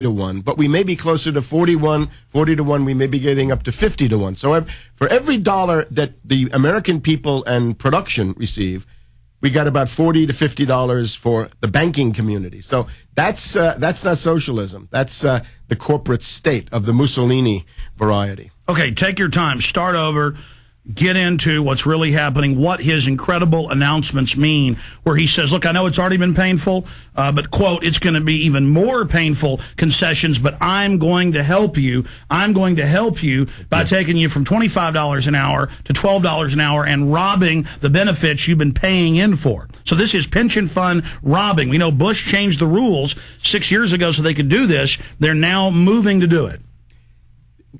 to 1, but we may be closer to 40 to 1, we may be getting up to 50 to 1. So for every dollar that the American people and production receive, we got about $40 to $50 for the banking community. So that's not socialism. That's the corporate state of the Mussolini variety. Okay, take your time. Start over. Get into what's really happening, what his incredible announcements mean, where he says, look, I know it's already been painful, but, quote, it's going to be even more painful concessions, but I'm going to help you. I'm going to help you by taking you from $25 an hour to $12 an hour and robbing the benefits you've been paying in for. So this is pension fund robbing. We know Bush changed the rules 6 years ago so they could do this. They're now moving to do it.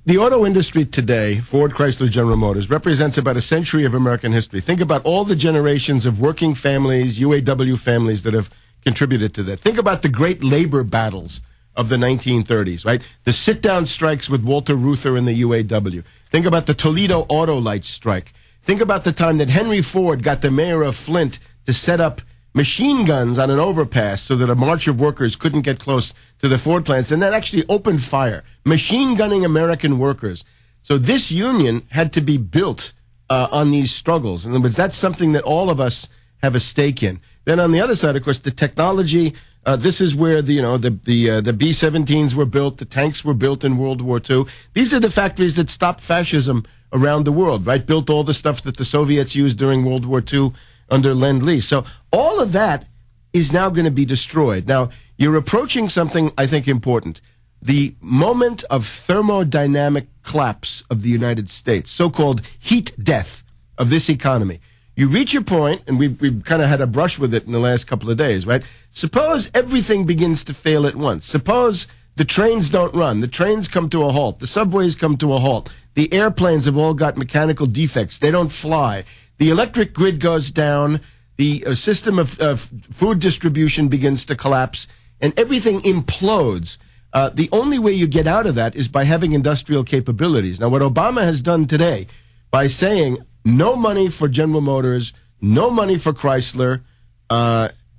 The auto industry today, Ford, Chrysler, General Motors, represents about a century of American history. Think about all the generations of working families, UAW families that have contributed to that. Think about the great labor battles of the 1930s, right? The sit-down strikes with Walter Reuther and the UAW. Think about the Toledo Auto Lights strike. Think about the time that Henry Ford got the mayor of Flint to set up machine guns on an overpass so that a march of workers couldn't get close to the Ford plants, and that actually opened fire, machine gunning American workers. So this union had to be built on these struggles. In other words, that's something that all of us have a stake in. Then on the other side, of course, the technology. This is where the B-17s were built, the tanks were built in World War II. These are the factories that stopped fascism around the world, right? Built all the stuff that the Soviets used during World War II under Lend-Lease. So all of that is now going to be destroyed. Now, you're approaching something, I think, important. The moment of thermodynamic collapse of the United States, so-called heat death of this economy. You reach a point, and we've kind of had a brush with it in the last couple of days, right? Suppose everything begins to fail at once. Suppose the trains don't run. The trains come to a halt. The subways come to a halt. The airplanes have all got mechanical defects. They don't fly. The electric grid goes down, the system of food distribution begins to collapse, and everything implodes. The only way you get out of that is by having industrial capabilities. Now, what Obama has done today, by saying no money for General Motors, no money for Chrysler,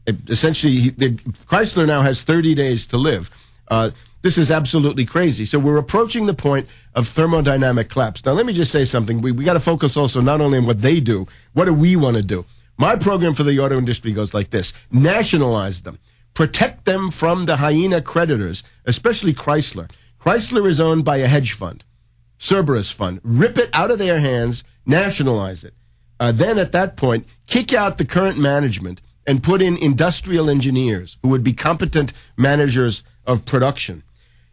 essentially, Chrysler now has 30 days to live. This is absolutely crazy. So we're approaching the point of thermodynamic collapse. Now, let me just say something. We got to focus also not only on what they do, what do we want to do? My program for the auto industry goes like this. Nationalize them. Protect them from the hyena creditors, especially Chrysler. Chrysler is owned by a hedge fund, Cerberus fund. Rip it out of their hands, nationalize it. Then at that point, kick out the current management and put in industrial engineers who would be competent managers of production.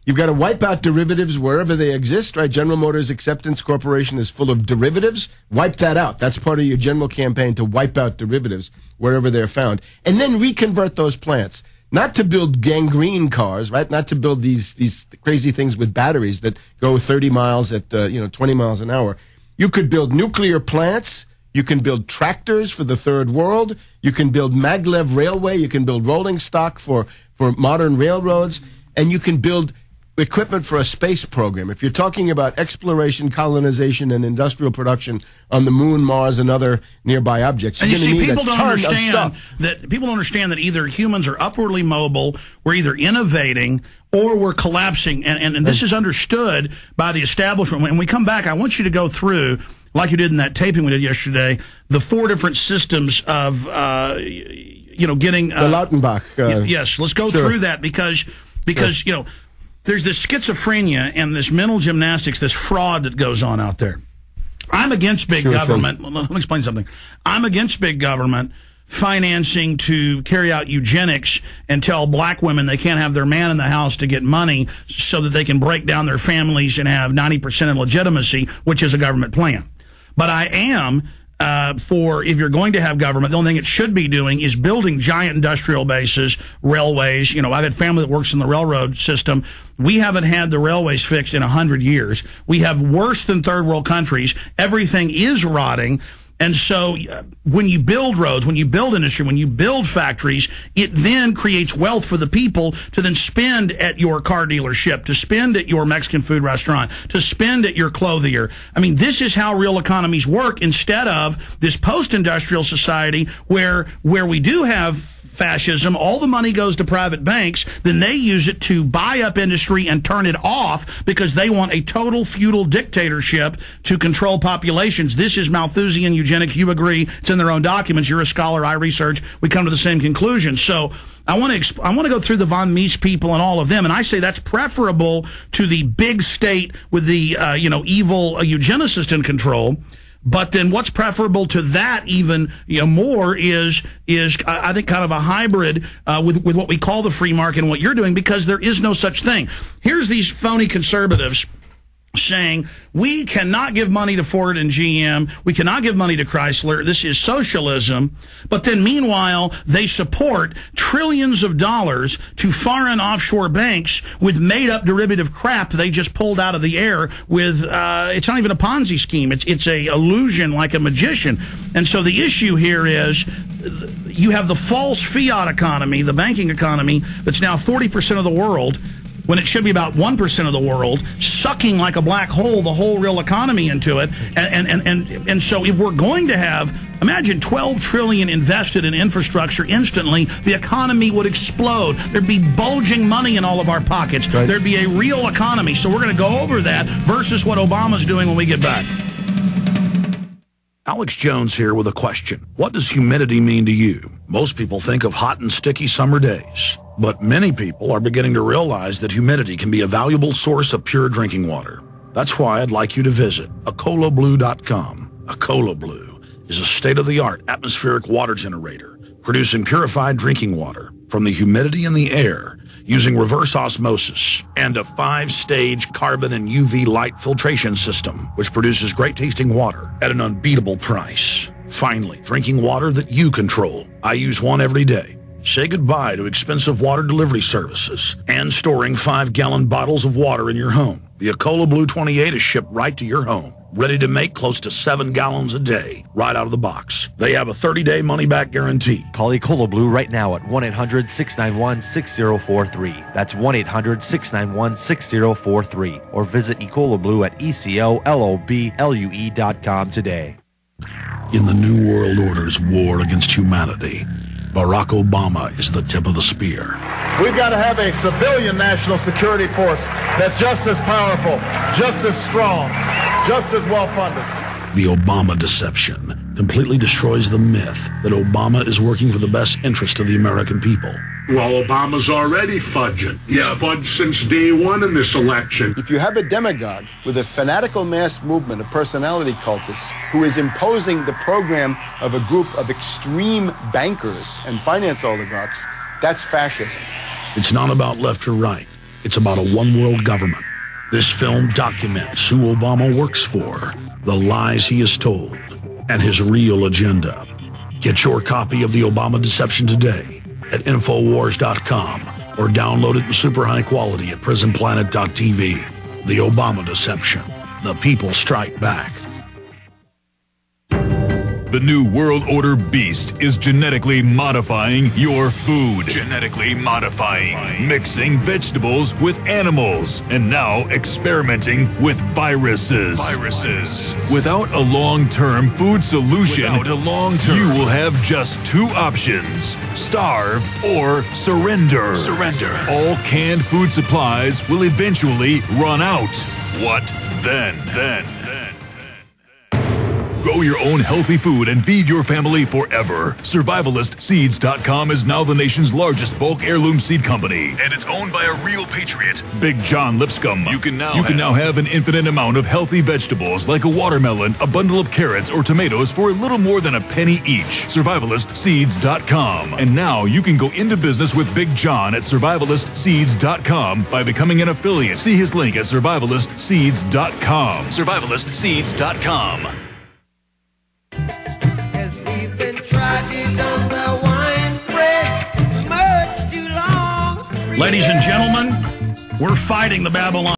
You've got to wipe out derivatives wherever they exist, right? General Motors Acceptance Corporation is full of derivatives. Wipe that out. That's part of your general campaign, to wipe out derivatives wherever they're found. And then reconvert those plants. Not to build gangrene cars, right? Not to build these crazy things with batteries that go 30 miles at 20 miles an hour. You could build nuclear plants. You can build tractors for the third world. You can build maglev railway. You can build rolling stock for modern railroads. And you can build equipment for a space program. If you're talking about exploration, colonization, and industrial production on the moon, Mars, and other nearby objects, and you're going to need people a ton of stuff. People don't understand that either humans are upwardly mobile, we're either innovating, or we're collapsing. And this is understood by the establishment. When we come back, I want you to go through, like you did in that taping we did yesterday, the 4 different systems of, getting... the Lautenbach. Yes, let's go through that because sure. There's this schizophrenia and this mental gymnastics, this fraud that goes on out there. I'm against big government. Let me explain something. I'm against big government financing to carry out eugenics and tell black women they can't have their man in the house to get money so that they can break down their families and have 90% in legitimacy, which is a government plan. But I am for, if you're going to have government, the only thing it should be doing is building giant industrial bases, railways. I've had family that works in the railroad system. We haven't had the railways fixed in 100 years. We have worse than third world countries. Everything is rotting. And so when you build roads, when you build industry, when you build factories, it then creates wealth for the people to then spend at your car dealership, to spend at your Mexican food restaurant, to spend at your clothier. I mean, this is how real economies work, instead of this post-industrial society where we do have fascism, all the money goes to private banks, then they use it to buy up industry and turn it off because they want a total feudal dictatorship to control populations. This is Malthusian eugenics. You agree. It's in their own documents. You're a scholar. I research. We come to the same conclusion. So I want to go through the von Mies people and all of them, and I say that's preferable to the big state with the evil eugenicist in control. But then what's preferable to that even more is I think kind of a hybrid with what we call the free market and what you're doing, because there is no such thing. Here's these phony conservatives saying we cannot give money to Ford and GM, we cannot give money to Chrysler, this is socialism, but then meanwhile they support trillions of dollars to foreign offshore banks with made-up derivative crap they just pulled out of the air with, it's not even a Ponzi scheme, it's a illusion like a magician. And so the issue here is you have the false fiat economy, the banking economy, that's now 40% of the world, when it should be about 1% of the world, sucking like a black hole the whole real economy into it. And so if we're going to have, imagine $12 trillion invested in infrastructure instantly, the economy would explode. There'd be bulging money in all of our pockets. Right. There'd be a real economy. So we're going to go over that versus what Obama's doing when we get back. Alex Jones here with a question. What does humidity mean to you? Most people think of hot and sticky summer days, but many people are beginning to realize that humidity can be a valuable source of pure drinking water. That's why I'd like you to visit acolablue.com. Acola Blue is a state-of-the-art atmospheric water generator producing purified drinking water from the humidity in the air using reverse osmosis and a 5-stage carbon and UV light filtration system, which produces great-tasting water at an unbeatable price. Finally, drinking water that you control. I use one every day. Say goodbye to expensive water delivery services and storing 5-gallon bottles of water in your home. The Acola Blue 28 is shipped right to your home, ready to make close to 7 gallons a day, right out of the box. They have a 30-day money-back guarantee. Call Acola Blue right now at 1-800-691-6043. That's 1-800-691-6043. Or visit Acola Blue at ECOLOBLUE.com today. In the New World Order's war against humanity, Barack Obama is the tip of the spear. We've got to have a civilian national security force that's just as powerful, just as strong, just as well-funded. The Obama deception completely destroys the myth that Obama is working for the best interest of the American people. Well, Obama's already fudging. He's fudged since day one in this election. If you have a demagogue with a fanatical mass movement of personality cultists who is imposing the program of a group of extreme bankers and finance oligarchs, that's fascism. It's not about left or right. It's about a one-world government. This film documents who Obama works for, the lies he has told, and his real agenda. Get your copy of The Obama Deception today at Infowars.com or download it in super high quality at PrisonPlanet.tv. The Obama Deception. The people strike back. The New World Order beast is genetically modifying your food. Genetically modifying. Mixing vegetables with animals. And now experimenting with viruses. Without a long-term food solution, you will have just 2 options. Starve or surrender. All canned food supplies will eventually run out. What then? Grow your own healthy food and feed your family forever. SurvivalistSeeds.com is now the nation's largest bulk heirloom seed company, and it's owned by a real patriot, Big John Lipscomb. You can now have an infinite amount of healthy vegetables like a watermelon, a bundle of carrots, or tomatoes for a little more than a penny each. SurvivalistSeeds.com. And now you can go into business with Big John at SurvivalistSeeds.com by becoming an affiliate. See his link at SurvivalistSeeds.com. SurvivalistSeeds.com. Ladies and gentlemen, we're fighting the Babylon.